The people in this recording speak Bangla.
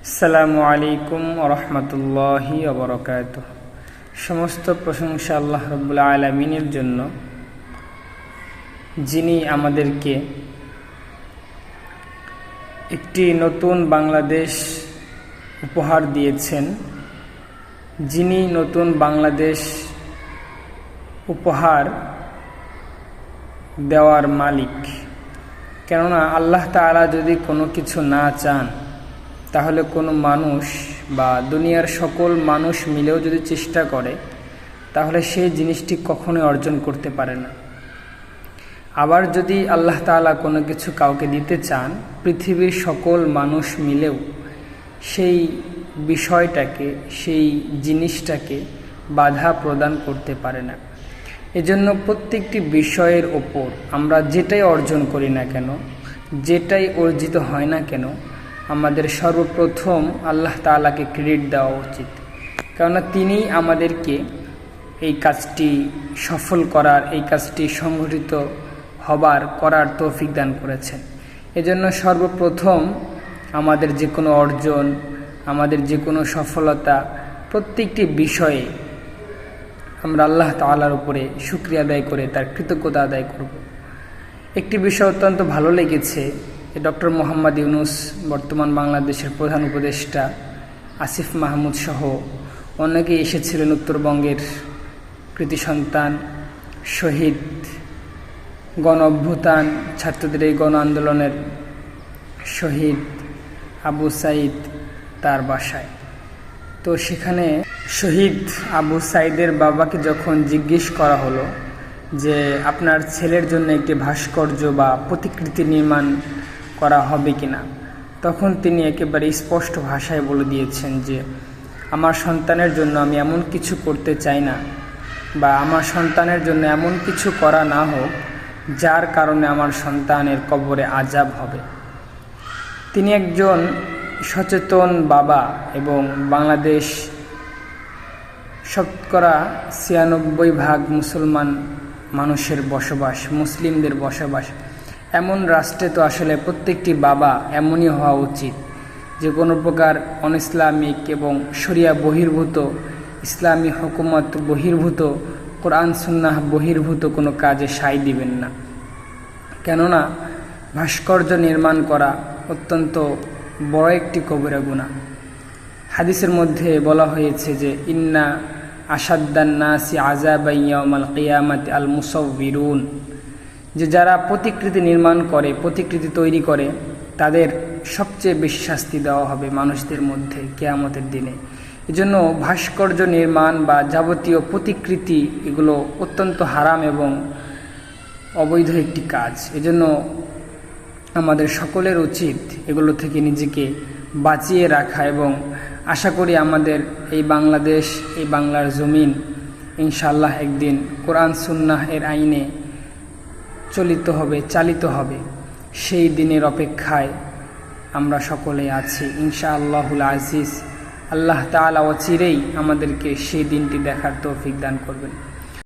আসসালামু আলাইকুম ওরহমতুল্লাহি ওবরাকাতুহ। সমস্ত প্রশংসা আল্লাহ রাব্বুল আলামিনের জন্য, যিনি আমাদেরকে একটি নতুন বাংলাদেশ উপহার দিয়েছেন, যিনি নতুন বাংলাদেশ উপহার দেওয়ার মালিক। কেননা আল্লাহ তাআলা যদি কোনো কিছু না চান, তাহলে কোনো মানুষ বা দুনিয়ার সকল মানুষ মিলেও যদি চেষ্টা করে, তাহলে সেই জিনিসটি কখনোই অর্জন করতে পারে না। আবার যদি আল্লাহ তাআলা কোনো কিছু কাউকে দিতে চান, পৃথিবীর সকল মানুষ মিলেও সেই বিষয়টাকে, সেই জিনিসটাকে বাধা প্রদান করতে পারে না। এজন্য প্রত্যেকটি বিষয়ের ওপর আমরা যেটাই অর্জন করি না কেন, যেটাই অর্জিত হয় না কেন, আমাদের সর্বপ্রথম আল্লাহ তাআলাকে ক্রেডিট দেওয়া উচিত। কেননা তিনি আমাদেরকে এই কাজটি সফল করার, এই কাজটি সংগঠিত করার তৌফিক দান করেছেন। এজন্য সর্বপ্রথম আমাদের যে কোনো অর্জন, আমাদের যে কোনো সফলতা, প্রত্যেকটি বিষয়ে আমরা আল্লাহ তাআলার উপরে শুকরিয়া আদায় করে তার কৃতজ্ঞতা আদায় করব। একটি বিষয় অত্যন্ত ভালো লেগেছে, ডক্টর মোহাম্মদ ইউনূস, বর্তমান বাংলাদেশের প্রধান উপদেষ্টা, আসিফ মাহমুদ সহ অনেকেই এসেছিলেন। উত্তরবঙ্গের কৃতি সন্তান, শহীদ, গণ অভ্যুত্থান, ছাত্রদের এই গণ আন্দোলনের শহীদ আবু সাঈদ তার বাসায়। তো সেখানে শহীদ আবু সাঈদের বাবাকে যখন জিজ্ঞেস করা হলো যে আপনার ছেলের জন্য একটি ভাস্কর্য বা প্রতিকৃতি নির্মাণ করা হবে কিনা, তখন তিনি একেবারে স্পষ্ট ভাষায় বলে দিয়েছেন যে আমার সন্তানের জন্য আমি এমন কিছু করতে চাই না, বা আমার সন্তানের জন্য এমন কিছু করা না হোক যার কারণে আমার সন্তানের কবরে আযাব হবে। তিনি একজন সচেতন বাবা এবং বাংলাদেশ শতকরা ৯৬% মুসলমান মানুষের বসবাস, মুসলিমদের বসবাস। এমন রাষ্ট্রে তো আসলে প্রত্যেকটি বাবা এমনই হওয়া উচিত যে কোনো প্রকার অনইসলামিক এবং শরিয়া বহির্ভূত, ইসলামী হুকুমত বহির্ভূত, কোরআন সুন্নাহ বহির্ভূত কোনো কাজে সায় দিবেন না। কেননা ভাস্কর্য নির্মাণ করা অত্যন্ত বড় একটি কবিরা গুনাহ। হাদিসের মধ্যে বলা হয়েছে যে ইন্না আশাদ্দান নাসি আযাবান ইয়াউমাল কিয়ামাতি আল মুসাউবিরুন, যে যারা প্রতিকৃতি নির্মাণ করে, প্রতিকৃতি তৈরি করে, তাদের সবচেয়ে বেশি শাস্তি দেওয়া হবে মানুষদের মধ্যে কিয়ামতের দিনে। এজন্য ভাস্কর্য নির্মাণ বা যাবতীয় প্রতিকৃতি, এগুলো অত্যন্ত হারাম এবং অবৈধ একটি কাজ। এজন্য আমাদের সকলের উচিত এগুলো থেকে নিজেকে বাঁচিয়ে রাখা, এবং আশা করি আমাদের এই বাংলাদেশ, এই বাংলার জমিন ইনশাআল্লাহ একদিন কোরআন সুন্নাহ এর আইনে চালিত হবে। সেই দিনের অপেক্ষায় আমরা সকলে আছি ইনশাআল্লাহুল আজিজ। আল্লাহ তাআলা অচিরেই আমাদেরকে সেই দিনটি দেখার তৌফিক দান করবেন।